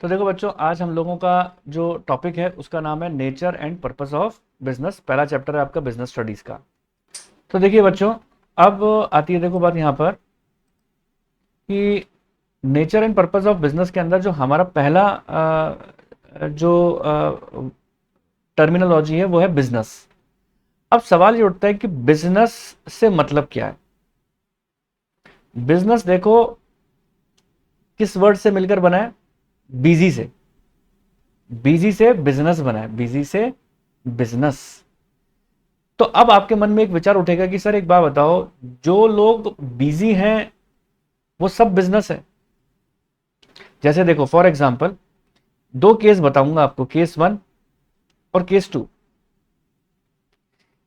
तो देखो बच्चों, आज हम लोगों का जो टॉपिक है उसका नाम है nature and purpose of business. पहला चैप्टर है आपका बिजनेस स्टडीज का। तो देखिए बच्चों, अब आती है देखो बात यहाँ पर कि nature and purpose of business के अंदर जो हमारा पहला जो टर्मिनोलॉजी है वो है बिजनेस। अब सवाल ये उठता है कि बिजनेस से मतलब क्या है। बिजनेस देखो किस वर्ड से मिलकर बना है, बिजी से। बिजी से बिजनेस बना है, बिजी से बिजनेस। तो अब आपके मन में एक विचार उठेगा कि सर एक बात बताओ, जो लोग बिजी हैं वो सब बिजनेस है। जैसे देखो फॉर एग्जांपल, दो केस बताऊंगा आपको, केस वन और केस टू।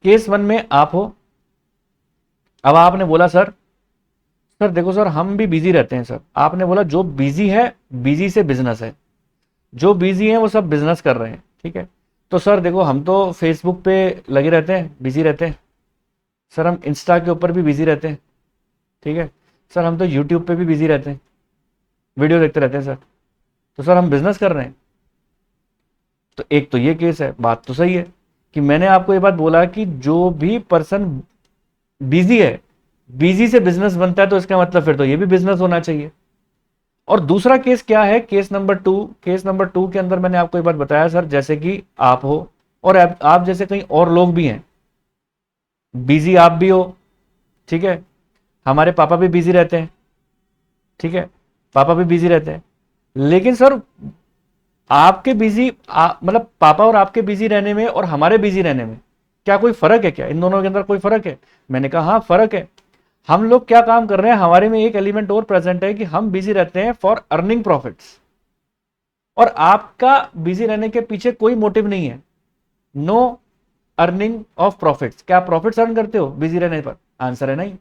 केस वन में आप हो। अब आपने बोला सर सर देखो सर हम भी बिजी रहते हैं सर। आपने बोला जो बिजी है, बिजी से बिजनेस है। जो बिजी है वो सब बिजनेस कर रहे हैं, ठीक है। तो सर देखो हम तो फेसबुक पे लगे रहते हैं, बिजी रहते हैं। सर हम इंस्टा के ऊपर भी बिजी रहते हैं, ठीक है। सर हम तो यूट्यूब पे भी बिजी रहते हैं, वीडियो देखते रहते हैं सर। तो सर हम बिजनेस कर रहे हैं। तो एक तो ये केस है, बात तो सही है कि मैंने आपको ये बात बोला कि जो भी पर्सन बिजी है, बिजी से बिजनेस बनता है, तो इसका मतलब फिर तो ये भी बिजनेस होना चाहिए। और दूसरा केस क्या है, case number two. Case number two के अंदर मैंने आपको ये बात बताया सर, जैसे कि आप हो और आप जैसे कहीं और लोग भी हैं, बिजी आप भी हो, ठीक है। हमारे पापा भी बिजी रहते हैं, ठीक है। पापा भी बिजी रहते हैं। लेकिन सर आपके बिजी मतलब पापा और आपके बिजी रहने में और हमारे बिजी रहने में क्या कोई फर्क है क्या? इन दोनों के अंदर कोई फर्क है? मैंने कहा हाँ फर्क है। हम लोग क्या काम कर रहे हैं, हमारे में एक एलिमेंट और प्रेजेंट है कि हम बिजी रहते हैं फॉर अर्निंग प्रॉफिट्स। और आपका बिजी रहने के पीछे कोई मोटिव नहीं है, नो अर्निंग ऑफ प्रॉफिट्स। क्या आप प्रॉफिट्स अर्न करते हो बिजी रहने पर? आंसर है नहीं।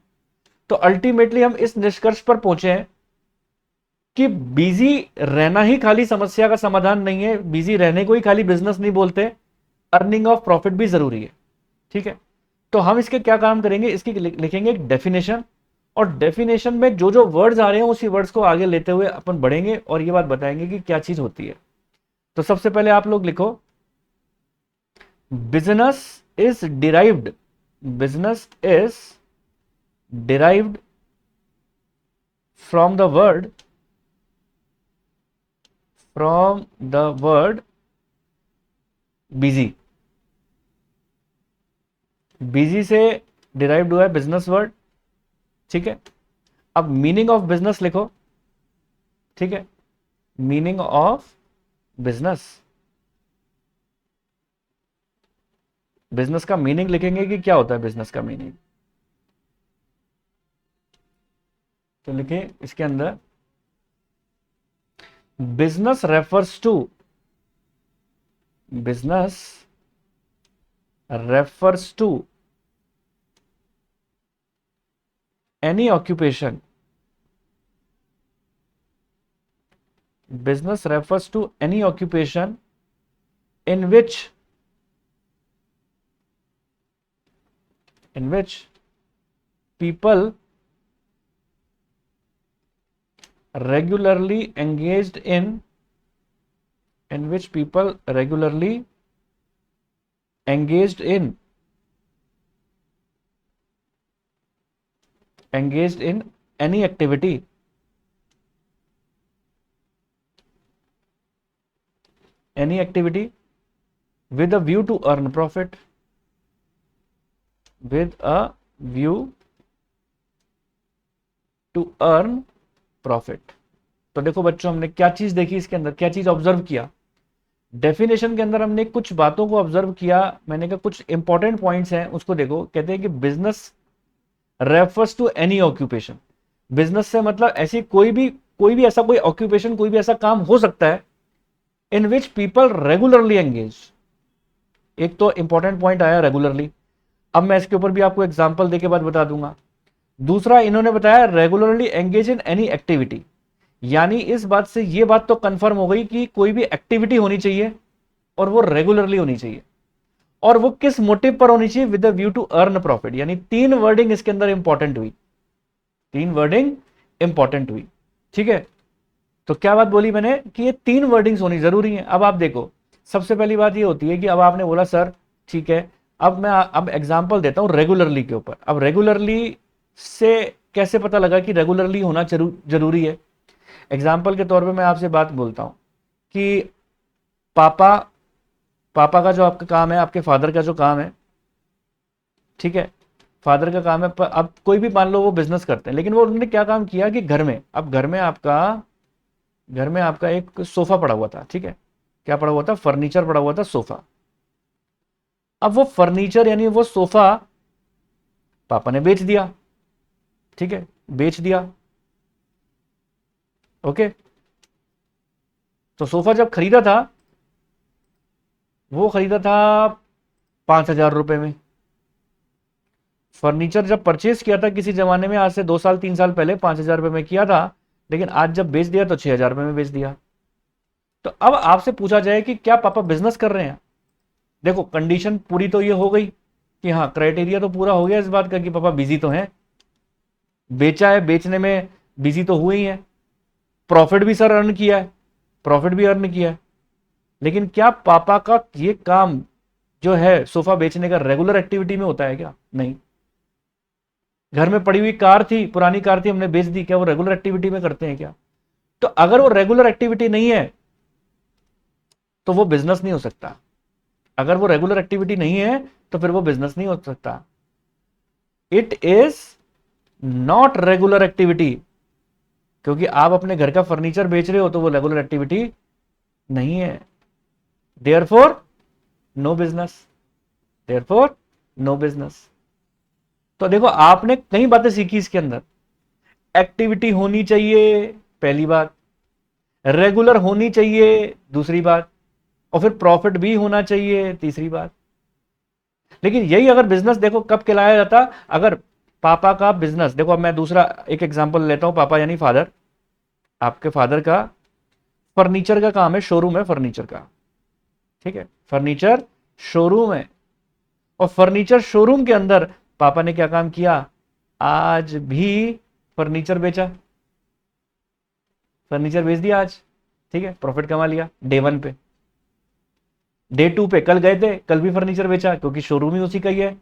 तो अल्टीमेटली हम इस निष्कर्ष पर पहुंचे हैं कि बिजी रहना ही खाली समस्या का समाधान नहीं है, बिजी रहने को ही खाली बिजनेस नहीं बोलते, अर्निंग ऑफ प्रॉफिट भी जरूरी है, ठीक है। तो हम इसके क्या काम करेंगे, इसकी लिखेंगे एक डेफिनेशन। और डेफिनेशन में जो जो वर्ड्स आ रहे हैं उसी वर्ड्स को आगे लेते हुए अपन बढ़ेंगे और ये बात बताएंगे कि क्या चीज होती है। तो सबसे पहले आप लोग लिखो, business is derived. Business is derived from the word, from the word busy. Busy से डिराइव्ड हुआ है बिजनेस वर्ड, ठीक है। अब मीनिंग ऑफ बिजनेस लिखो, ठीक है। मीनिंग ऑफ बिजनेस, बिजनेस का मीनिंग लिखेंगे कि क्या होता है बिजनेस का मीनिंग। तो लिखें इसके अंदर, business refers to, business refers to any occupation. business refers to any occupation in which people regularly engaged in which people regularly engaged in any activity, any activity with a view to earn profit, with a view to earn profit। तो देखो बच्चों, हमने क्या चीज देखी इसके अंदर, क्या चीज ऑब्जर्व किया। डेफिनेशन के अंदर हमने कुछ बातों को ऑब्जर्व किया। मैंने कहा कुछ इंपॉर्टेंट पॉइंट्स हैं उसको देखो। कहते हैं कि business refers to any occupation. Business से मतलब ऐसी कोई भी ऐसा कोई ऑक्यूपेशन, कोई भी ऐसा काम हो सकता है इन विच पीपल रेगुलरली एंगेज। एक तो इंपॉर्टेंट पॉइंट आया रेगुलरली। अब मैं इसके ऊपर भी आपको एग्जांपल देके बाद बता दूंगा। दूसरा इन्होंने बताया regularly engage in any activity, यानी इस बात से ये बात तो कंफर्म हो गई कि कोई भी एक्टिविटी होनी चाहिए और वो रेगुलरली होनी चाहिए, और वो किस मोटिव पर होनी चाहिए, with the view to earn profit. यानी तीन वर्डिंग इसके अंदर इंपॉर्टेंट हुई, तीन वर्डिंग इंपॉर्टेंट हुई, ठीक है। तो क्या बात बोली मैंने कि ये 3 वर्डिंग्स होनी जरूरी है। अब आप देखो, सबसे पहली बात ये होती है कि अब आपने बोला सर ठीक है, अब मैं अब एग्जांपल देता हूं रेगुलरली के ऊपर। अब रेगुलरली से कैसे पता लगा कि रेगुलरली होना जरूरी है? एग्जाम्पल के तौर पे मैं आपसे बात बोलता हूं कि पापा पापा का जो आपका काम है, आपके फादर का जो काम है, ठीक है, फादर का काम है। अब कोई भी मान लो वो बिजनेस करते हैं, लेकिन वो उन्होंने क्या काम किया कि घर में, अब घर में आपका एक सोफा पड़ा हुआ था, ठीक है, क्या पड़ा हुआ था? फर्नीचर पड़ा हुआ था, सोफा। अब वो फर्नीचर यानी वो सोफा पापा ने बेच दिया, ठीक है, बेच दिया, ओके। तो सोफा जब खरीदा था, वो खरीदा था 5,000 रुपए में। फर्नीचर जब परचेज किया था किसी जमाने में, आज से 2 साल 3 साल पहले 5,000 रुपए में किया था, लेकिन आज जब बेच दिया तो 6,000 रुपए में बेच दिया। तो अब आपसे पूछा जाए कि क्या पापा बिजनेस कर रहे हैं? देखो कंडीशन पूरी तो ये हो गई कि हाँ, क्राइटेरिया तो पूरा हो गया इस बात का कि पापा बिजी तो हैं, बेचा है, बेचने में बिजी तो हुए ही है, प्रॉफिट भी सर अर्न किया है, प्रॉफिट भी अर्न किया है। लेकिन क्या पापा का ये काम जो है सोफा बेचने का रेगुलर एक्टिविटी में होता है क्या? नहीं। घर में पड़ी हुई कार थी, पुरानी कार थी, हमने बेच दी, क्या वो रेगुलर एक्टिविटी में करते हैं क्या? तो अगर वो रेगुलर एक्टिविटी नहीं है तो वो बिजनेस नहीं हो सकता। अगर वो रेगुलर एक्टिविटी नहीं है तो फिर वो बिजनेस नहीं हो सकता। It is not regular activity, क्योंकि आप अपने घर का फर्नीचर बेच रहे हो तो वो रेगुलर एक्टिविटी नहीं है। Therefore no business, therefore no business. तो देखो आपने कई बातें सीखी इसके अंदर। एक्टिविटी होनी चाहिए, पहली बात, रेगुलर होनी चाहिए, दूसरी बात, और फिर प्रॉफिट भी होना चाहिए, तीसरी बात। लेकिन यही अगर बिजनेस देखो कब कहलाया जाता? अगर पापा का बिजनेस, देखो अब मैं दूसरा एक एग्जांपल लेता हूं, पापा यानी फादर, आपके फादर का फर्नीचर का काम है, शोरूम है फर्नीचर का, ठीक है, फर्नीचर शोरूम है। और फर्नीचर शोरूम के अंदर पापा ने क्या काम किया? आज भी फर्नीचर बेचा, फर्नीचर बेच दिया आज, ठीक है, प्रॉफिट कमा लिया डे 1 पे। डे 2 पे कल गए थे, कल भी फर्नीचर बेचा क्योंकि शोरूम ही उसी का ही है,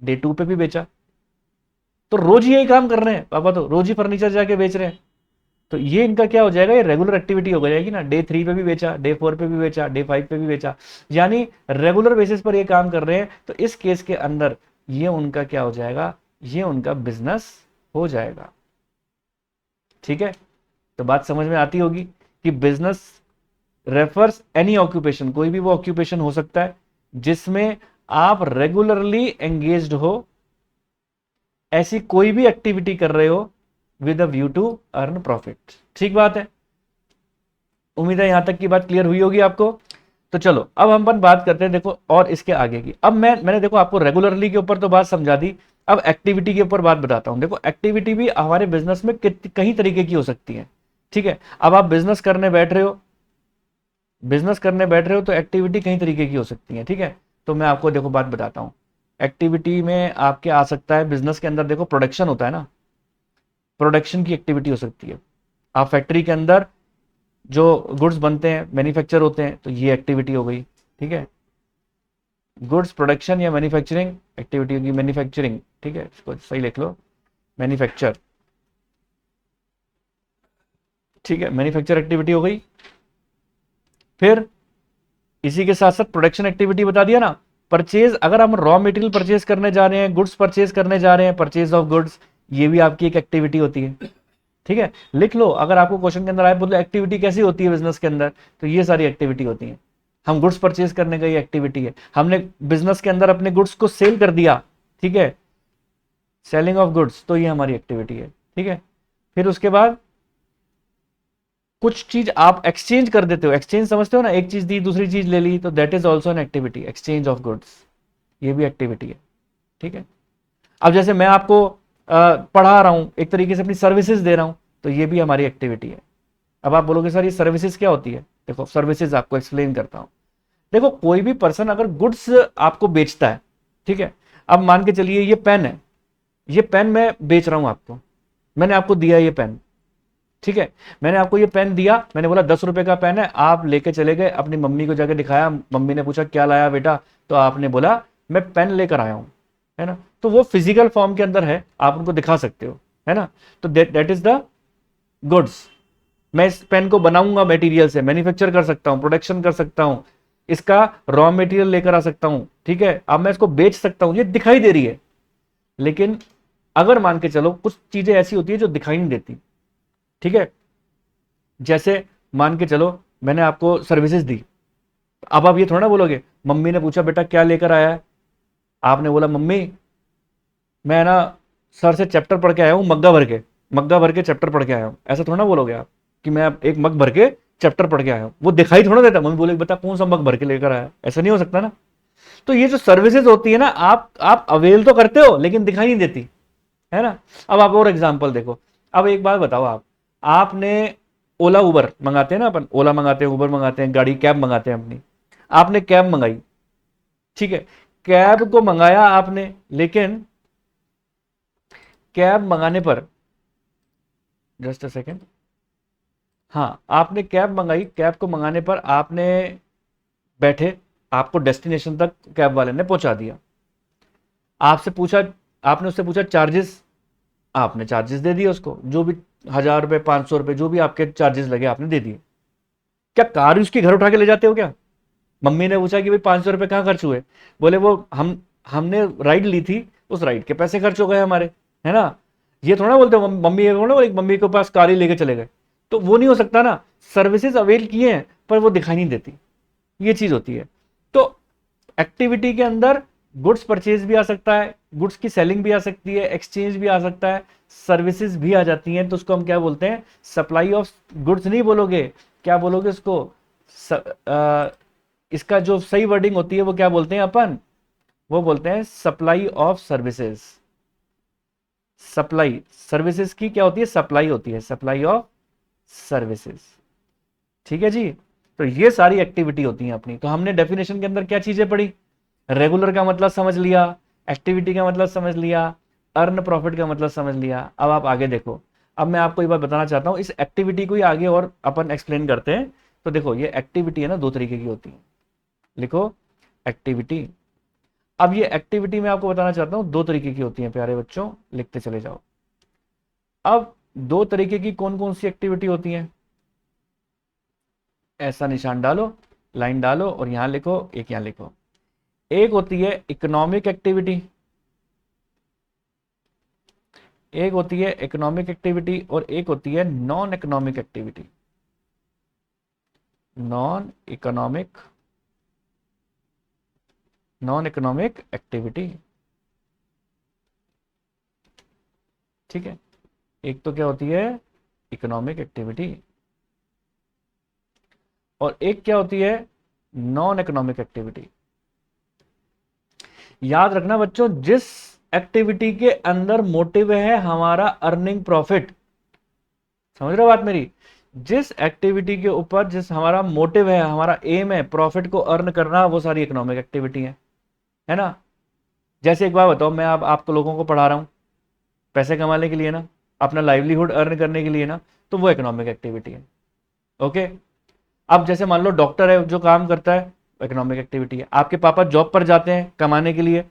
डे 2 पे भी बेचा। तो रोज यही काम कर रहे हैं पापा, तो रोज ही फर्नीचर जाके बेच रहे हैं। तो ये इनका क्या हो जाएगा? ये रेगुलर एक्टिविटी हो जाएगी ना। डे 3 पे भी बेचा, डे 4 पे भी बेचा, डे 5 पे भी बेचा, यानी रेगुलर बेसिस पर ये काम कर रहे हैं। तो इस केस के अंदर ये उनका क्या हो जाएगा? ये उनका बिजनेस हो जाएगा, ठीक है। तो बात समझ में आती होगी कि बिजनेस रेफर्स एनी ऑक्यूपेशन, कोई भी वो ऑक्यूपेशन हो सकता है जिसमें आप रेगुलरली एंगेज्ड हो, ऐसी कोई भी एक्टिविटी कर रहे हो with a view to earn profit. ठीक बात है, उम्मीद है यहां तक की बात क्लियर हुई होगी आपको। तो चलो अब हम अपन बात करते हैं देखो और इसके आगे की। अब मैंने देखो आपको रेगुलरली के ऊपर तो बात समझा दी, अब एक्टिविटी के ऊपर बात बताता हूं। देखो एक्टिविटी भी हमारे बिजनेस में कई तरीके की हो सकती है, ठीक है। अब आप बिजनेस करने बैठ रहे हो, तो एक्टिविटी कई तरीके की हो सकती है, ठीक है। तो मैं आपको देखो बात बताता हूं। एक्टिविटी में आपके आ सकता है, बिजनेस के अंदर देखो प्रोडक्शन होता है ना, प्रोडक्शन की एक्टिविटी हो सकती है। आप फैक्ट्री के अंदर जो गुड्स बनते हैं, मैन्युफैक्चर होते हैं, तो ये एक्टिविटी हो गई, ठीक है। गुड्स प्रोडक्शन या मैन्युफैक्चरिंग एक्टिविटी होगी, मैन्युफैक्चरिंग, ठीक है, इसको सही लिख लो, मैन्युफैक्चर, ठीक है, मैन्युफैक्चर एक्टिविटी हो गई। फिर इसी के साथ साथ प्रोडक्शन एक्टिविटी बता दिया ना, परचेज, अगर हम रॉ मटेरियल परचेज करने जा रहे हैं, गुड्स परचेज करने जा रहे हैं, परचेज ऑफ गुड्स, ये भी आपकी एक एक्टिविटी होती है, ठीक है। लिख लो, अगर आपको क्वेश्चन के अंदर आए बोलो एक्टिविटी कैसी होती है बिजनेस के अंदर, तो ये सारी एक्टिविटी होती है। हम गुड्स परचेज करने का ये एक्टिविटी है, हमने बिजनेस के अंदर अपने गुड्स को सेल कर दिया, ठीक है, सेलिंग ऑफ गुड्स, तो ये हमारी एक्टिविटी है, ठीक है। फिर उसके बाद कुछ चीज आप एक्सचेंज कर देते हो, एक्सचेंज समझते हो ना, एक चीज दी दूसरी चीज ले ली, तो that is also an activity, exchange of goods, ये भी एक्टिविटी है, ठीक है। अब जैसे मैं आपको पढ़ा रहा हूं, एक तरीके से अपनी सर्विसेज दे रहा हूं, तो ये भी हमारी एक्टिविटी है। अब आप बोलोगे सर ये सर्विसेज क्या होती है? देखो सर्विसेज आपको एक्सप्लेन करता हूं। देखो कोई भी पर्सन अगर गुड्स आपको बेचता है, ठीक है, अब मान के चलिए ये पेन है, ये पेन मैं बेच रहा हूं आपको, मैंने आपको दिया ये पेन, ठीक है, मैंने आपको ये पेन दिया, मैंने बोला 10 रुपए का पेन है, आप लेके चले गए, अपनी मम्मी को जाके दिखाया, मम्मी ने पूछा क्या लाया बेटा, तो आपने बोला मैं पेन लेकर आया हूं, है ना, तो वो फिजिकल फॉर्म के अंदर है, आप उनको दिखा सकते हो, है ना, तो दैट इज द गुड्स। मैं इस पेन को बनाऊंगा मटेरियल से, मैन्युफैक्चर कर सकता हूं, प्रोडक्शन कर सकता हूं, इसका रॉ मटेरियल लेकर आ सकता हूं, ठीक है, अब मैं इसको बेच सकता हूं, ये दिखाई दे रही है। लेकिन अगर मान के चलो कुछ चीजें ऐसी होती है जो दिखाई नहीं देती, ठीक है, जैसे मान के चलो मैंने आपको सर्विसेज दी, अब आप ये थोड़ा ना बोलोगे, मम्मी ने पूछा बेटा क्या लेकर आया है, आपने बोला मम्मी मैं ना सर से चैप्टर पढ़ के आया हूं, मग्गा भर के चैप्टर पढ़ के आया हूं, ऐसा थोड़ा ना बोलोगे आप कि मैं एक मग भर के चैप्टर पढ़ के आया हूं, वो दिखाई थोड़ा देता, मम्मी बोले बता कौन सा मग भर के लेकर आया, ऐसा नहीं हो सकता ना। तो ये जो सर्विसेज होती है ना, आप अवेल तो करते हो लेकिन दिखाई नहीं देती, है ना। अब आप और एग्जाम्पल देखो, अब एक बात बताओ, आपने ओला उबर मंगाते हैं ना, अपन ओला मंगाते हैं, उबर मंगाते हैं, गाड़ी कैब मंगाते हैं अपनी, आपने कैब मंगाई, ठीक है, कैब को मंगाया आपने, लेकिन कैब मंगाने पर, जस्ट अ सेकेंड, हाँ आपने कैब मंगाई, कैब को मंगाने पर आपने बैठे, आपको डेस्टिनेशन तक कैब वाले ने पहुंचा दिया, आपसे पूछा, आपने उससे पूछा चार्जेस, आपने चार्जेस दे दिए उसको, जो भी 1000 रुपए 500 रुपए जो भी आपके चार्जेस लगे आपने दे दिए। क्या कार उसकी घर उठा के ले जाते हो क्या? मम्मी ने पूछा कि भाई 500 रुपए कहाँ खर्च हुए, बोले वो हमने राइड ली थी, उस राइड के पैसे खर्च हो गए हमारे, है ना। ये थोड़ा बोलते हो मम्मी, ये थोड़ा बोले मम्मी के पास कार ही लेके चले गए, तो वो नहीं हो सकता ना। सर्विसेज अवेल किए हैं पर वो दिखाई नहीं देती, ये चीज होती है। तो एक्टिविटी के अंदर गुड्स परचेज भी आ सकता है, गुड्स की सेलिंग भी आ सकती है, एक्सचेंज भी आ सकता है, सर्विसेज भी आ जाती हैं, तो उसको हम क्या बोलते हैं, सप्लाई ऑफ गुड्स नहीं बोलोगे, क्या बोलोगे उसको, इसका जो सही वर्डिंग होती है वो क्या बोलते हैं अपन, वो बोलते हैं supply of services. Supply services की क्या होती है, सप्लाई होती है, सप्लाई ऑफ सर्विसेज, ठीक है जी। तो ये सारी एक्टिविटी होती है अपनी। तो हमने डेफिनेशन के अंदर क्या चीजें पढ़ी, रेगुलर का मतलब समझ लिया, एक्टिविटी का मतलब समझ लिया, अर्न प्रॉफिट का मतलब समझ लिया। अब आप आगे देखो, अब मैं आपको एक बात बताना चाहता हूं, इस एक्टिविटी को ही आगे और अपन एक्सप्लेन करते हैं। तो देखो ये एक्टिविटी है ना, दो तरीके की होती है, लिखो एक्टिविटी। अब ये एक्टिविटी मैं आपको बताना चाहता हूं दो तरीके की होती है प्यारे बच्चों, लिखते चले जाओ। अब दो तरीके की कौन कौन सी एक्टिविटी होती है, ऐसा निशान डालो, लाइन डालो और यहां लिखो, एक यहां लिखो। एक होती है इकोनॉमिक एक्टिविटी, एक होती है इकोनॉमिक एक्टिविटी और एक होती है non economic activity. Non economic, non economic activity, ठीक है। एक तो क्या होती है इकोनॉमिक एक्टिविटी और एक क्या होती है नॉन इकोनॉमिक एक्टिविटी। याद रखना बच्चों, जिस एक्टिविटी के अंदर मोटिव है हमारा अर्निंग प्रॉफिट, समझ रहे हो बात मेरी, जिस एक्टिविटी के ऊपर जिस हमारा मोटिव है, हमारा एम है प्रॉफिट को अर्न करना, वो सारी इकोनॉमिक एक्टिविटी है ना। जैसे एक बात बताओ, मैं अब आपको लोगों को पढ़ा रहा हूं पैसे कमाने के लिए ना, अपना लाइवलीहुड अर्न करने के लिए ना, तो वो इकोनॉमिक एक्टिविटी है, ओके। अब जैसे मान लो डॉक्टर है जो काम करता है, इकोनॉमिक एक्टिविटी है। आपके पापा जॉब पर जाते हैं कमाने के लिए,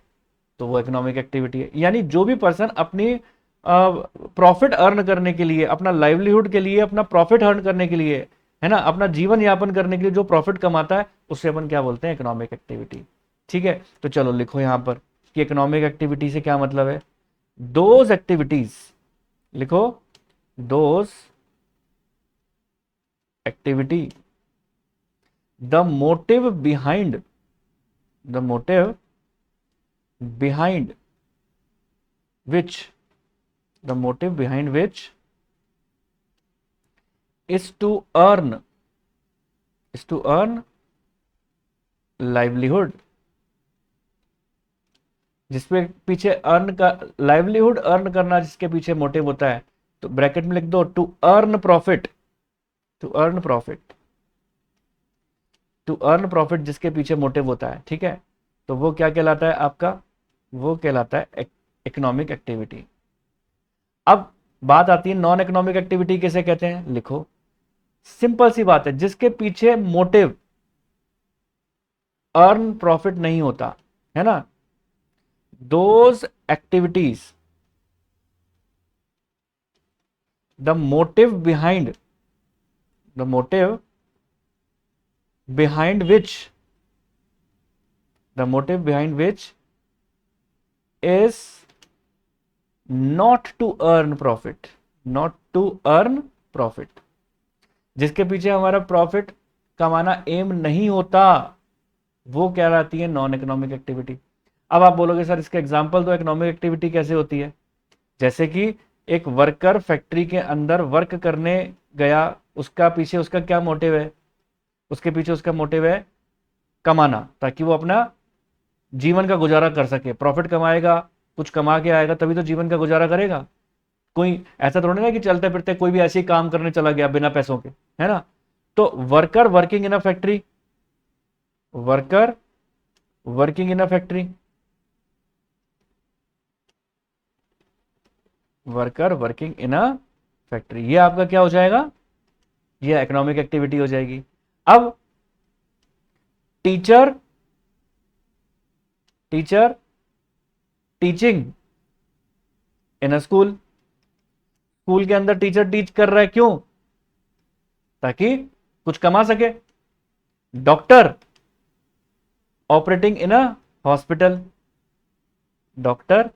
तो वो इकोनॉमिक एक्टिविटी है। यानी जो भी पर्सन अपनी प्रॉफिट अर्न करने के लिए, अपना लाइवलीहुड के लिए, अपना प्रॉफिट अर्न करने के लिए, है ना, अपना जीवन यापन करने के लिए जो प्रॉफिट कमाता है, उससे अपन क्या बोलते हैं इकोनॉमिक एक्टिविटी, ठीक है। तो चलो लिखो यहां पर कि इकोनॉमिक एक्टिविटी से क्या मतलब है, दोज एक्टिविटीज, लिखो those activity the motive behind, the motive behind which, the motive behind which is to earn, is to earn livelihood, जिसपे पीछे अर्न का लाइवलीहुड अर्न करना जिसके पीछे मोटिव होता है, तो ब्रैकेट में लिख दो to earn profit, to earn profit, to earn profit जिसके पीछे मोटिव होता है, ठीक है। तो वो क्या कहलाता है आपका, वो कहलाता है इकोनॉमिक एक्टिविटी। अब बात आती है नॉन इकोनॉमिक एक्टिविटी किसे कहते हैं, लिखो। सिंपल सी बात है, जिसके पीछे मोटिव अर्न प्रॉफिट नहीं होता है ना, those activities, the motive behind, the motive behind which, the motive behind which is not to earn profit, not to earn profit, जिसके पीछे हमारा प्रॉफिट कमाना एम नहीं होता, वो कहलाती है नॉन इकोनॉमिक एक्टिविटी। अब आप बोलोगे सर इसके एग्जांपल दो, इकोनॉमिक एक्टिविटी कैसे होती है। जैसे कि एक वर्कर फैक्ट्री के अंदर वर्क करने गया, उसका पीछे उसका क्या मोटिव है, उसके पीछे उसका मोटिव है कमाना, ताकि वो अपना जीवन का गुजारा कर सके। प्रॉफिट कमाएगा, कुछ कमा के आएगा तभी तो जीवन का गुजारा करेगा। कोई ऐसा थोड़ी ना कि चलते फिरते कोई भी ऐसे ही काम करने चला गया बिना पैसों के, है ना। तो worker working in a factory, worker working in a factory, worker working in a factory, ये आपका क्या हो जाएगा, ये इकोनॉमिक एक्टिविटी हो जाएगी। अब teacher, teacher teaching in a school, school के अंदर टीचर टीच कर रहा है, क्यों, ताकि कुछ कमा सके। Doctor operating in a hospital, doctor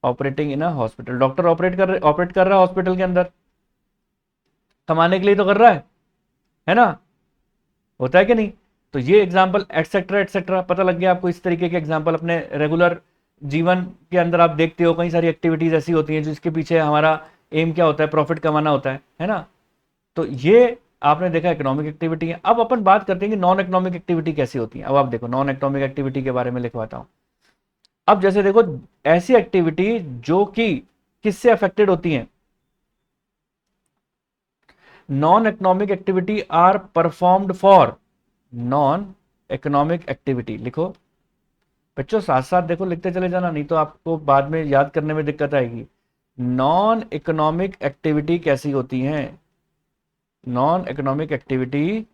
operating in a hospital, doctor operate कर रहा है हॉस्पिटल के अंदर, कमाने के लिए तो कर रहा है ना, होता है कि नहीं। तो ये एग्जाम्पल एक्सेट्रा एक्सेट्रा पता लग गया आपको। इस तरीके के एग्जाम्पल अपने रेगुलर जीवन के अंदर आप देखते हो, कई सारी एक्टिविटीज ऐसी होती हैं जिसके पीछे हमारा एम क्या होता है, प्रॉफिट कमाना होता है ना। तो ये आपने देखा इकोनॉमिक एक्टिविटी है। अब अपन बात करते हैं कि नॉन इकोनॉमिक एक्टिविटी कैसी होती है। अब आप देखो नॉन इकोनॉमिक एक्टिविटी के बारे में लिखवाता हूं। अब जैसे देखो ऐसी एक्टिविटी जो कि किससे अफेक्टेड होती हैं, non economic activity are performed for, non economic activity लिखो बच्चों, साथ साथ देखो लिखते चले जाना, नहीं तो आपको बाद में याद करने में दिक्कत आएगी। नॉन इकोनॉमिक एक्टिविटी कैसी होती हैं, नॉन इकोनॉमिक एक्टिविटी,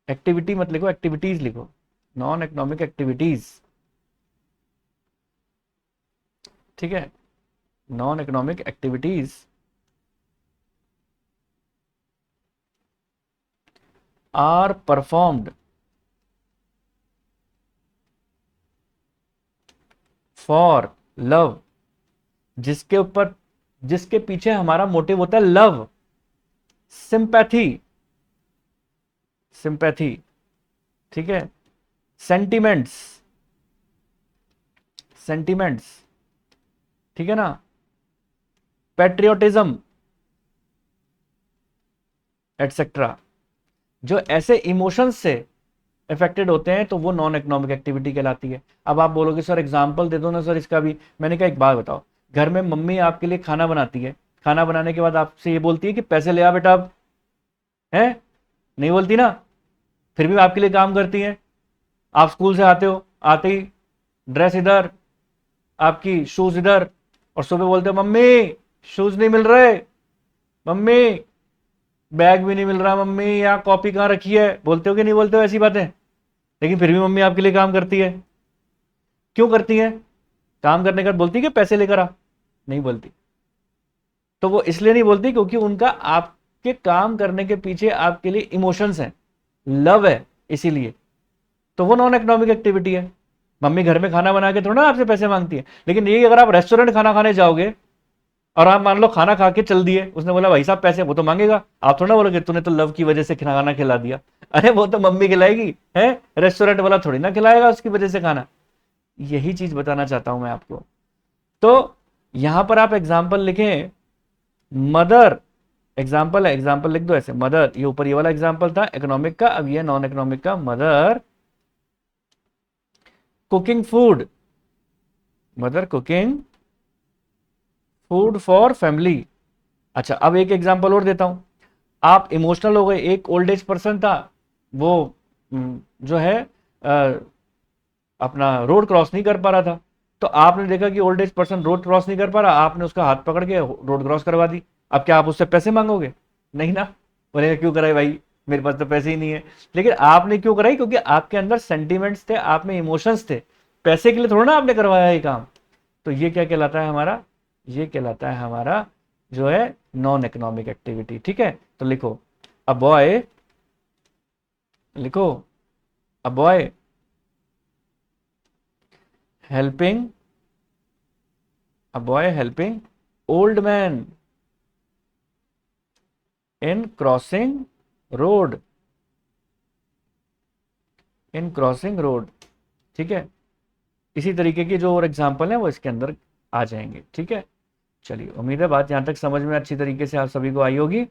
एक्टिविटी मत लिखो, एक्टिविटीज लिखो, नॉन इकोनॉमिक एक्टिविटीज, ठीक है। Non economic activities are performed for love, जिसके ऊपर, जिसके पीछे हमारा मोटिव होता है लव, सिंपैथी, सिंपैथी, ठीक है, सेंटिमेंट्स, सेंटिमेंट्स, ठीक है ना, पेट्रियोटिज्म एटसेट्रा, जो ऐसे इमोशंस से इफेक्टेड होते हैं तो वो नॉन इकोनॉमिक एक्टिविटी कहलाती है। अब आप बोलोगे सर एग्जांपल दे दो ना सर इसका भी। मैंने कहा एक बात बताओ, घर में मम्मी आपके लिए खाना बनाती है, खाना बनाने के बाद आपसे ये बोलती है कि पैसे ले आ बेटा, अब है नहीं बोलती ना, फिर भी आपके लिए काम करती है। आप स्कूल से आते हो, आते ही ड्रेस इधर, आपकी शूज इधर, और सुबह बोलते हो मम्मी शूज नहीं मिल रहे, मम्मी बैग भी नहीं मिल रहा, मम्मी यहाँ कॉपी कहाँ रखी है, बोलते हो कि नहीं बोलते हो ऐसी बातें। लेकिन फिर भी मम्मी आपके लिए काम करती है, क्यों करती है, काम करने का बोलती है कि पैसे लेकर आ, नहीं बोलती। तो वो इसलिए नहीं बोलती क्योंकि उनका आपके काम करने के पीछे आपके लिए इमोशंस हैं, लव है, इसीलिए। तो वो नॉन इकोनॉमिक एक्टिविटी है। मम्मी घर में खाना बना के थोड़ा ना आपसे पैसे मांगती है। लेकिन यही अगर आप रेस्टोरेंट खाना खाने जाओगे और आप मान लो खाना खा के चल दिए, उसने बोला भाई साहब पैसे, वो तो मांगेगा, आप थोड़ा बोलोगे तूने तो लव की वजह से खाना खिला दिया। अरे वो तो मम्मी खिलाएगी, है, रेस्टोरेंट वाला थोड़ी ना खिलाएगा उसकी वजह से खाना। यही चीज बताना चाहता हूं मैं आपको। तो यहां पर आप एग्जाम्पल लिखें, मदर, एग्जाम्पल है, एग्जाम्पल लिख दो ऐसे, मदर, ये ऊपर ये वाला एग्जाम्पल था इकोनॉमिक का, अब ये नॉन इकोनॉमिक का, mother cooking food, mother cooking food for family. अच्छा अब एक एग्जांपल और देता हूं। आप इमोशनल हो गए, एक ओल्ड एज पर्सन था, वो जो है अपना रोड क्रॉस नहीं कर पा रहा था, तो आपने देखा कि old age person road cross नहीं कर पा रहा, आपने उसका हाथ पकड़ के रोड क्रॉस करवा दी। अब क्या आप उससे पैसे मांगोगे? नहीं ना। बोलेगा क्यों कराई भाई, मेरे पास तो पैसे ही नहीं है। लेकिन आपने क्यों कराई? क्योंकि आपके अंदर सेंटिमेंट्स थे, आप में इमोशंस थे। पैसे के लिए थोड़ा ना आपने करवाया ये काम। तो ये क्या कहलाता है हमारा? ये कहलाता है हमारा जो है नॉन इकोनॉमिक एक्टिविटी। ठीक है, तो लिखो अ बॉय, लिखो a boy helping, a boy helping old man in crossing road, in crossing road. ठीक है, इसी तरीके की जो और एग्जाम्पल है वो इसके अंदर आ जाएंगे। ठीक है, चलिए उम्मीद है बात यहां तक समझ में अच्छी तरीके से आप सभी को आई होगी।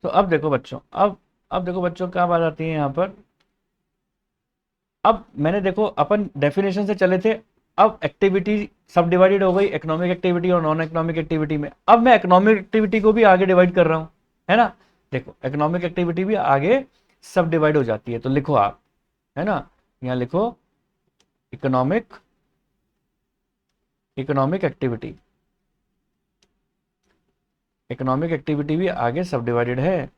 तो अब देखो बच्चों, अब देखो बच्चों क्या बात आती है यहाँ पर। अब मैंने देखो अपन डेफिनेशन से चले थे, अब एक्टिविटी सब डिवाइडेड हो गई इकोनॉमिक एक्टिविटी और नॉन इकोनॉमिक एक्टिविटी में। अब मैं इकोनॉमिक एक्टिविटी को भी आगे डिवाइड कर रहा हूं, है ना। देखो इकोनॉमिक एक्टिविटी भी आगे सब डिवाइड हो जाती है। तो लिखो आप, है ना, यहाँ लिखो economic, economic activity, economic activity भी आगे सब डिवाइडेड है।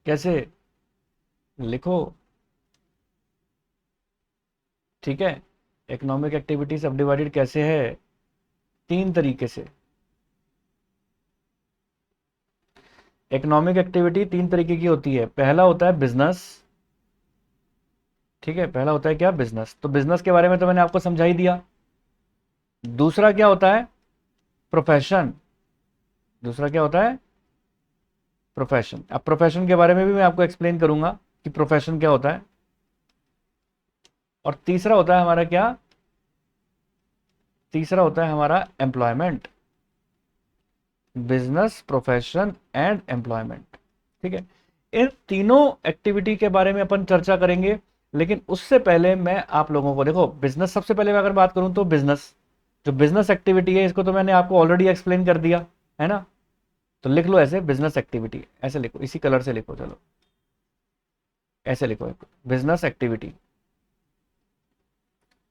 कैसे? लिखो, ठीक है, इकोनॉमिक एक्टिविटी सब डिवाइडेड कैसे है? तीन तरीके से। इकोनॉमिक एक्टिविटी तीन तरीके की होती है। पहला होता है बिजनेस, ठीक है, पहला होता है क्या? बिजनेस। तो बिजनेस के बारे में तो मैंने आपको समझा ही दिया। दूसरा क्या होता है? प्रोफेशन। दूसरा क्या होता है? प्रोफेशन। अब प्रोफेशन के बारे में भी मैं आपको एक्सप्लेन करूंगा कि प्रोफेशन क्या होता है। और तीसरा होता है हमारा क्या? तीसरा होता है हमारा employment. Business, profession and employment. ठीक है, इन तीनों एक्टिविटी के बारे में अपन चर्चा करेंगे। लेकिन उससे पहले मैं आप लोगों को, देखो बिजनेस सबसे पहले मैं अगर बात करूं तो बिजनेस, जो बिजनेस एक्टिविटी है इसको तो मैंने आपको ऑलरेडी एक्सप्लेन कर दिया, है ना। तो लिख लो ऐसे बिजनेस एक्टिविटी, ऐसे लिखो, इसी कलर से लिखो, चलो ऐसे लिखो बिजनेस एक्टिविटी।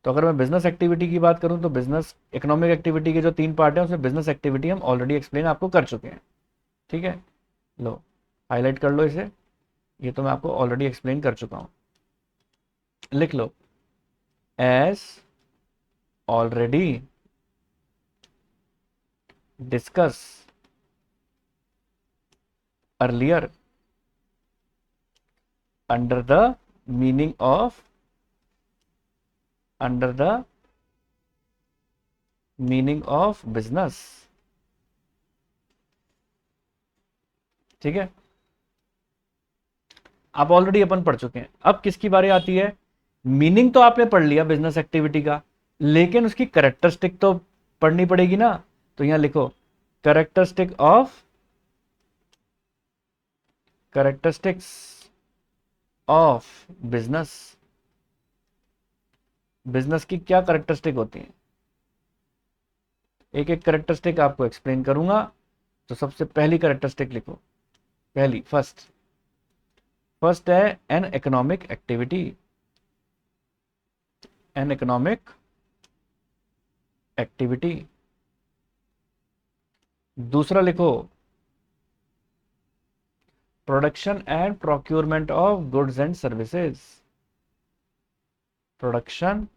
तो अगर मैं बिजनेस एक्टिविटी की बात करूं तो बिजनेस इकोनॉमिक एक्टिविटी के जो तीन पार्ट है उसमें बिजनेस एक्टिविटी हम ऑलरेडी एक्सप्लेन आपको कर चुके हैं। ठीक है, लो हाईलाइट कर लो इसे, ये तो मैं आपको ऑलरेडी एक्सप्लेन कर चुका हूं। लिख लो as already discuss earlier under the meaning of, under the meaning of business. ठीक है, आप ऑलरेडी अपन पढ़ चुके हैं। अब किसकी बारी आती है? मीनिंग तो आपने पढ़ लिया बिजनेस एक्टिविटी का, लेकिन उसकी करेक्टरिस्टिक तो पढ़नी पड़ेगी ना। तो यहां लिखो characteristic of, characteristics of business. Business की क्या करेक्टरिस्टिक होती है? एक एक करेक्टरिस्टिक आपको एक्सप्लेन करूंगा। तो सबसे पहली करेक्टरिस्टिक लिखो, पहली फर्स्ट, फर्स्ट है N economic activity, N economic activity. दूसरा लिखो production and procurement of goods and services, production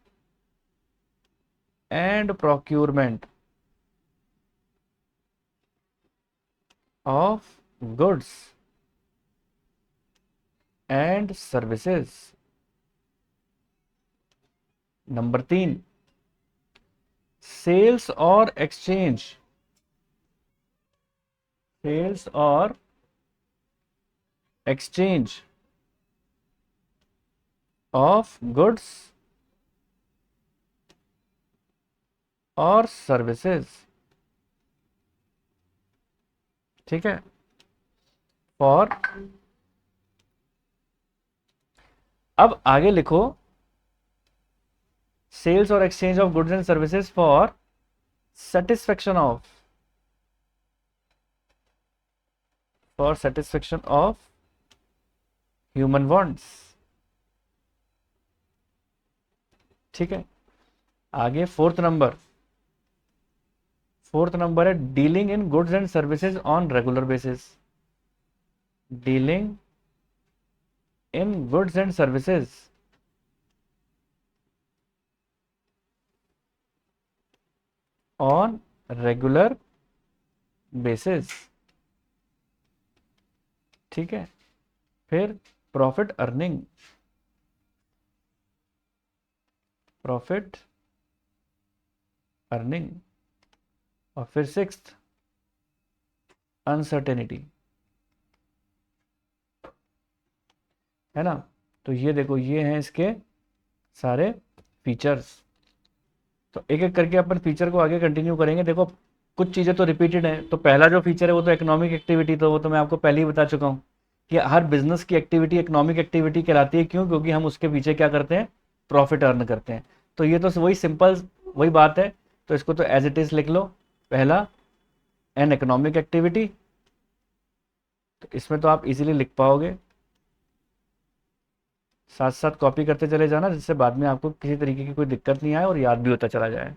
and procurement of goods and services. Number तीन, सेल्स और एक्सचेंज, सेल्स और एक्सचेंज ऑफ गुड्स और सर्विसेज। ठीक है, फॉर, अब आगे लिखो सेल्स और exchange of goods and services for satisfaction of, for satisfaction of human wants. ठीक है, आगे फोर्थ नंबर है dealing in goods and services on regular basis. Dealing in goods and services on regular basis. ठीक है, फिर profit earning, profit earning, और फिर sixth uncertainty, है ना। तो ये देखो, ये हैं इसके सारे फीचर्स। तो एक एक करके अपन फीचर को आगे कंटिन्यू करेंगे। देखो कुछ चीज़ें तो रिपीटेड है। तो पहला जो फीचर है वो तो इकोनॉमिक एक्टिविटी, तो वो तो मैं आपको पहले ही बता चुका हूँ कि हर बिजनेस की एक्टिविटी इकोनॉमिक एक्टिविटी कहलाती है। क्यों? क्योंकि हम उसके पीछे क्या करते हैं, प्रॉफिट अर्न करते हैं। तो ये तो वही सिंपल वही बात है। तो इसको तो एज इट इज लिख लो। पहला एन इकोनॉमिक एक्टिविटी, तो इसमें तो आप इजीली लिख पाओगे, साथ साथ कॉपी करते चले जाना जिससे बाद में आपको किसी तरीके की कोई दिक्कत नहीं आए और याद भी होता चला जाए।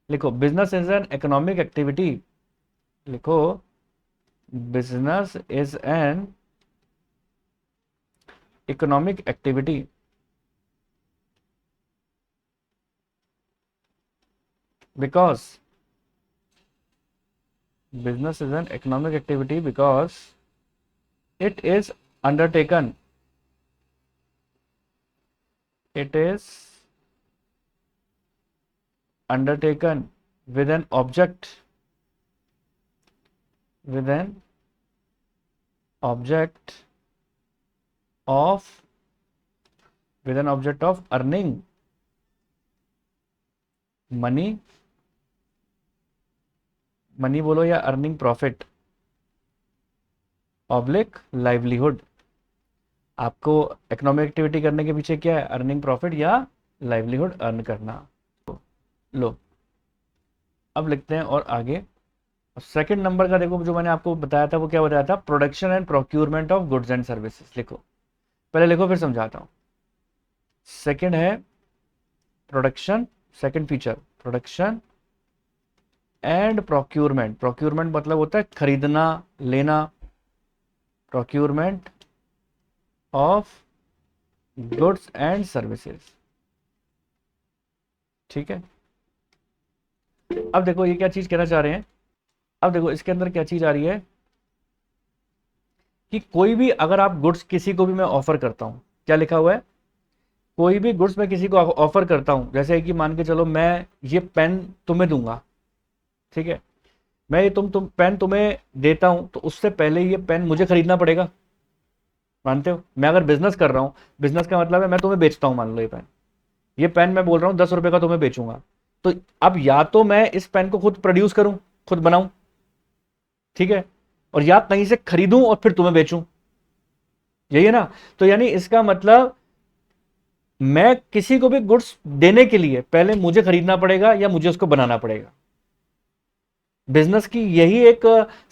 लिखो business is an economic activity, लिखो business is an economic activity because business is an economic activity because it is undertaken it is undertaken with an object with an object of with an object of earning money, money बोलो या earning profit, oblique livelihood. आपको economic activity करने के पीछे क्या है, earning profit या livelihood earn करना। लो अब लिखते हैं और आगे। सेकंड नंबर का देखो, जो मैंने आपको बताया था वो क्या बताया था, production and procurement of goods and services. लिखो, पहले लिखो फिर समझाता हूं। सेकंड है production, second feature production and procurement. Procurement मतलब होता है खरीदना लेना, procurement of goods and services. ठीक है, अब देखो ये क्या चीज कहना चाह रहे हैं। अब देखो इसके अंदर क्या चीज आ रही है कि कोई भी अगर आप गुड्स किसी को भी मैं ऑफर करता हूं, क्या लिखा हुआ है, कोई भी गुड्स मैं किसी को ऑफर करता हूं, जैसे कि मान के चलो मैं ये पेन तुम्हें दूंगा, ठीक है, मैं ये तुम पेन तुम्हें देता हूं, तो उससे पहले ये पेन मुझे खरीदना पड़ेगा, मानते हो। मैं अगर बिजनेस कर रहा हूं, बिजनेस का मतलब है मैं तुम्हें बेचता हूं, मान लो ये पेन मैं बोल रहा हूं 10 रुपए का तुम्हें बेचूंगा। तो अब या तो मैं इस पेन को खुद प्रोड्यूस करूं, खुद बनाऊं, ठीक है, और या कहीं से खरीदूं और फिर तुम्हें बेचूं, यही है ना। तो यानी इसका मतलब मैं किसी को भी गुड्स देने के लिए पहले मुझे खरीदना पड़ेगा या मुझे उसको बनाना पड़ेगा। बिजनेस की यही एक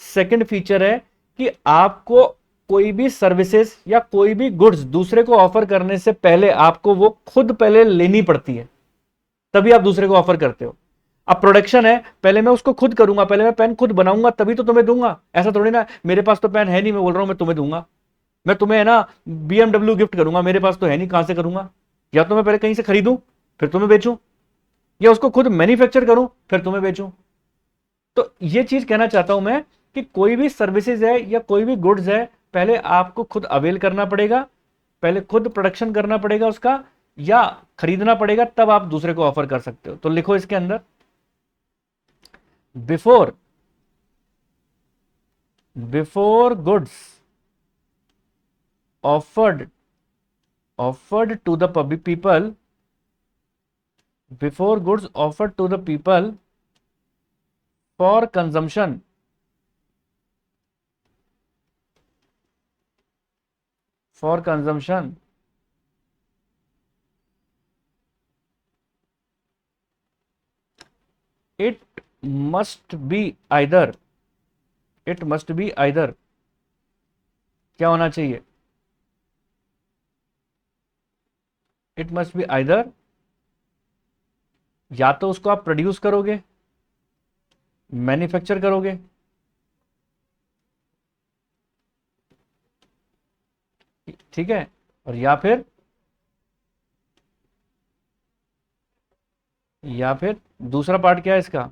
सेकंड फीचर है कि आपको कोई भी सर्विसेज या कोई भी गुड्स दूसरे को ऑफर करने से पहले आपको वो खुद पहले लेनी पड़ती है, तभी आप दूसरे को ऑफर करते हो। अब प्रोडक्शन है, पहले मैं उसको खुद करूंगा, पहले मैं पेन खुद बनाऊंगा तभी तो तुम्हें दूंगा। ऐसा थोड़ी ना मेरे पास तो पेन है नहीं, मैं बोल रहा हूं मैं तुम्हें दूंगा। मैं तुम्हें है ना BMW गिफ्ट करूंगा, मेरे पास तो है नहीं, कहां से करूंगा। या तो मैं पहले कहीं से खरीदूं फिर तुम्हें बेचूं, या उसको खुद मैन्युफैक्चर करूं फिर तुम्हें बेचूं। तो ये चीज कहना चाहता हूं मैं कि कोई भी सर्विसेज है या कोई भी गुड्स है, पहले आपको खुद अवेल करना पड़ेगा, पहले खुद प्रोडक्शन करना पड़ेगा उसका, या खरीदना पड़ेगा, तब आप दूसरे को ऑफर कर सकते हो। तो लिखो इसके अंदर before before goods offered to the public people, before goods offered to the people for consumption, for consumption, it must be either, it must be either, क्या होना चाहिए, it must be either या तो उसको आप प्रोड्यूस करोगे, manufacture करोगे, ठीक है, और या फिर दूसरा पार्ट क्या है इसका,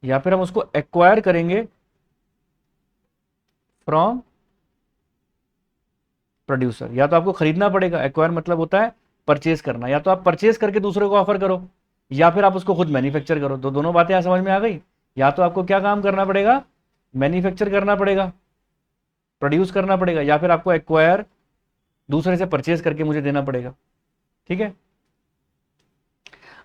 या फिर हम उसको एक्वायर करेंगे फ्रॉम प्रोड्यूसर। या तो आपको खरीदना पड़ेगा, एक्वायर मतलब होता है परचेज करना, या तो आप परचेज करके दूसरे को ऑफर करो, या फिर आप उसको खुद मैन्युफैक्चर करो। तो दोनों बातें यहाँ समझ में आ गई। या तो आपको क्या काम करना पड़ेगा, मैन्युफैक्चर करना पड़ेगा, प्रोड्यूस करना पड़ेगा, या फिर आपको एक्वायर दूसरे से परचेज करके मुझे देना पड़ेगा। ठीक है।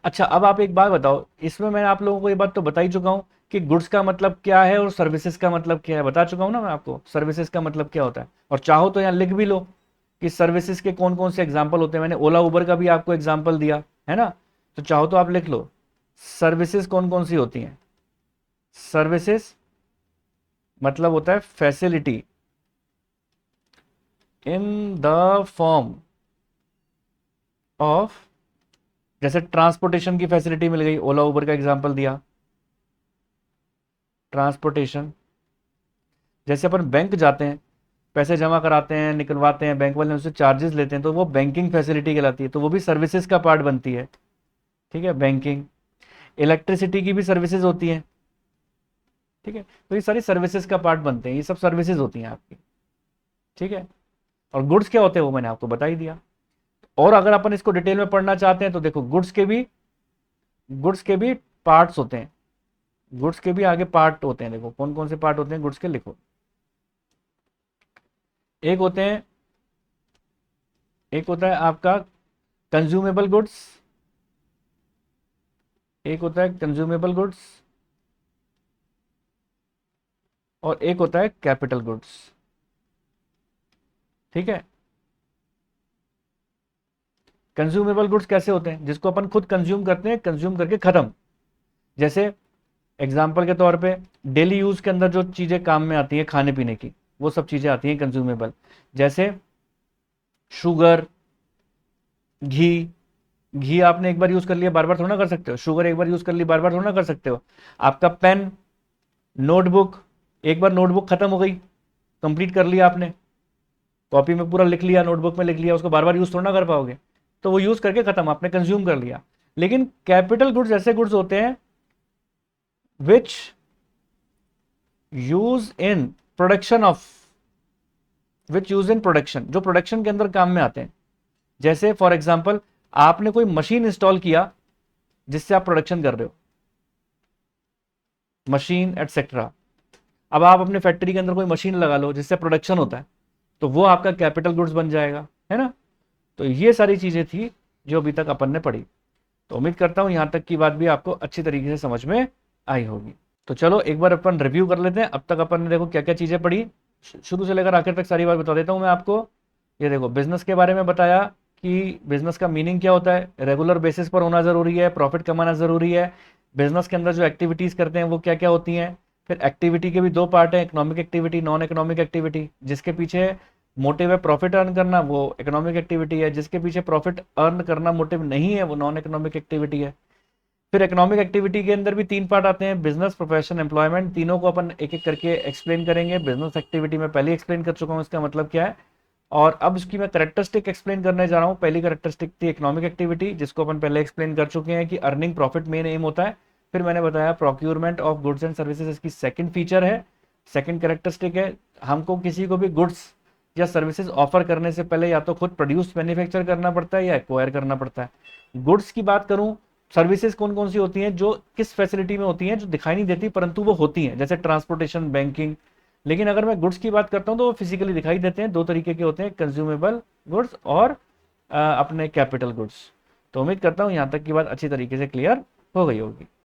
अच्छा, अब आप एक बात बताओ, इसमें मैं आप लोगों को ये बात तो बता ही चुका हूं कि गुड्स का मतलब क्या है और सर्विसेज का मतलब क्या है, बता चुका हूं ना मैं आपको सर्विसेज का मतलब क्या होता है। और चाहो तो यहाँ लिख भी लो कि सर्विसेज के कौन कौन से एग्जाम्पल होते हैं। मैंने ओला उबर का भी आपको एग्जाम्पल दिया है ना, तो चाहो तो आप लिख लो सर्विसेज कौन कौन सी होती हैं। सर्विसेज मतलब होता है facility in the form of, जैसे ट्रांसपोर्टेशन की फैसिलिटी मिल गई, ओला उबर का एग्जांपल दिया, ट्रांसपोर्टेशन। जैसे अपन बैंक जाते हैं, पैसे जमा कराते हैं, निकलवाते हैं, बैंक वाले उससे चार्जेस लेते हैं, तो वो बैंकिंग फैसिलिटी कहलाती है, तो वो भी सर्विसेज का पार्ट बनती है। ठीक है, बैंकिंग। इलेक्ट्रिसिटी की भी सर्विसेज होती है। ठीक है, तो ये सारी सर्विसेज का पार्ट बनते हैं, ये सब सर्विसेज होती हैं आपकी। ठीक है, और गुड्स क्या होते हैं वो मैंने आपको बता ही दिया। और अगर अपन इसको डिटेल में पढ़ना चाहते हैं तो देखो गुड्स के भी पार्ट्स होते हैं, गुड्स के भी आगे पार्ट होते हैं। देखो कौन कौन से पार्ट होते हैं गुड्स के, लिखो। एक होते हैं, एक होता है आपका कंज्यूमेबल गुड्स, एक होता है कंज्यूमेबल गुड्स, और एक होता है कैपिटल गुड्स। ठीक है, कंज्यूमेबल गुड्स कैसे होते हैं, जिसको अपन खुद कंज्यूम करते हैं, कंज्यूम करके खत्म। जैसे एग्जाम्पल के तौर पे डेली यूज के अंदर जो चीजें काम में आती है खाने पीने की, वो सब चीजें आती हैं कंज्यूमेबल। जैसे शुगर, घी। घी आपने एक बार यूज कर लिया, बार बार थोड़ा ना कर सकते हो। शुगर एक बार यूज कर ली, बार बार थोड़ा ना कर सकते हो। आपका पेन, नोटबुक, एक बार नोटबुक खत्म हो गई, कंप्लीट कर लिया आपने, कॉपी में पूरा लिख लिया, नोटबुक में लिख लिया, उसको बार बार यूज थोड़ा ना कर पाओगे, तो वो यूज करके खत्म, आपने कंज्यूम कर लिया। लेकिन कैपिटल गुड्स ऐसे गुड्स होते हैं विच use in production of, which use in production, जो प्रोडक्शन के अंदर काम में आते हैं। जैसे फॉर एग्जाम्पल आपने कोई मशीन इंस्टॉल किया जिससे आप प्रोडक्शन कर रहे हो, मशीन एटसेट्रा। अब आप अपने फैक्ट्री के अंदर कोई मशीन लगा लो जिससे प्रोडक्शन होता है, तो वो आपका कैपिटल गुड्स बन जाएगा, है ना। तो ये सारी चीजें थी जो अभी तक अपन ने पढ़ी। तो उम्मीद करता हूं यहां तक की बात भी आपको अच्छी तरीके से समझ में आई होगी। तो चलो एक बार अपन रिव्यू कर लेते हैं। अब तक अपन ने देखो क्या क्या चीजें पढ़ी, शुरू से लेकर आखिर तक सारी बात बता देता हूं मैं आपको। ये देखो बिजनेस के बारे में बताया कि बिजनेस का मीनिंग क्या होता है, रेगुलर बेसिस पर होना जरूरी है, प्रॉफिट कमाना जरूरी है, बिजनेस के अंदर जो एक्टिविटीज करते हैं वो क्या क्या होती हैं। फिर एक्टिविटी के भी दो पार्ट है, economic activity, non economic activity. जिसके पीछे मोटिव है प्रॉफिट अर्न करना, वो इकोनॉमिक एक्टिविटी है। जिसके पीछे प्रॉफिट अर्न करना मोटिव नहीं है, वो नॉन इकोनॉमिक एक्टिविटी है। फिर इकोनॉमिक एक्टिविटी के अंदर भी तीन पार्ट आते हैं, बिजनेस, प्रोफेशन, एम्प्लॉयमेंट। तीनों को अपन एक एक करके एक्सप्लेन करेंगे। बिजनेस एक्टिविटी में पहले एक्सप्लेन कर चुका हूँ इसका मतलब क्या है, और अब इसकी मैं करेक्टरिस्टिक एक्सप्लेन करने जा रहा हूँ। पहली करेक्टरिस्टिक थी इकोनॉमिक एक्टिविटी, जिसको अपन पहले एक्सप्लेन कर चुके हैं कि अर्निंग प्रॉफिट मेन एम होता है। फिर मैंने बताया procurement of goods and services इसकी सेकंड फीचर है, सेकंड करेक्टरिस्टिक है। हमको किसी को भी गुड्स या सर्विसेज ऑफर करने से पहले या तो खुद प्रोड्यूस मैन्युफैक्चर करना पड़ता है या एक्वायर करना पड़ता है। गुड्स की बात करूं, सर्विसेज कौन कौन सी होती हैं, जो किस फैसिलिटी में होती हैं, जो दिखाई नहीं देती परंतु वो होती हैं, जैसे ट्रांसपोर्टेशन, बैंकिंग। लेकिन अगर मैं गुड्स की बात करता हूं तो वो फिजिकली दिखाई देते हैं। दो तरीके के होते हैं, कंज्यूमेबल गुड्स और अपने कैपिटल गुड्स। तो उम्मीद करता हूं यहां तक की बात अच्छी तरीके से क्लियर हो गई होगी।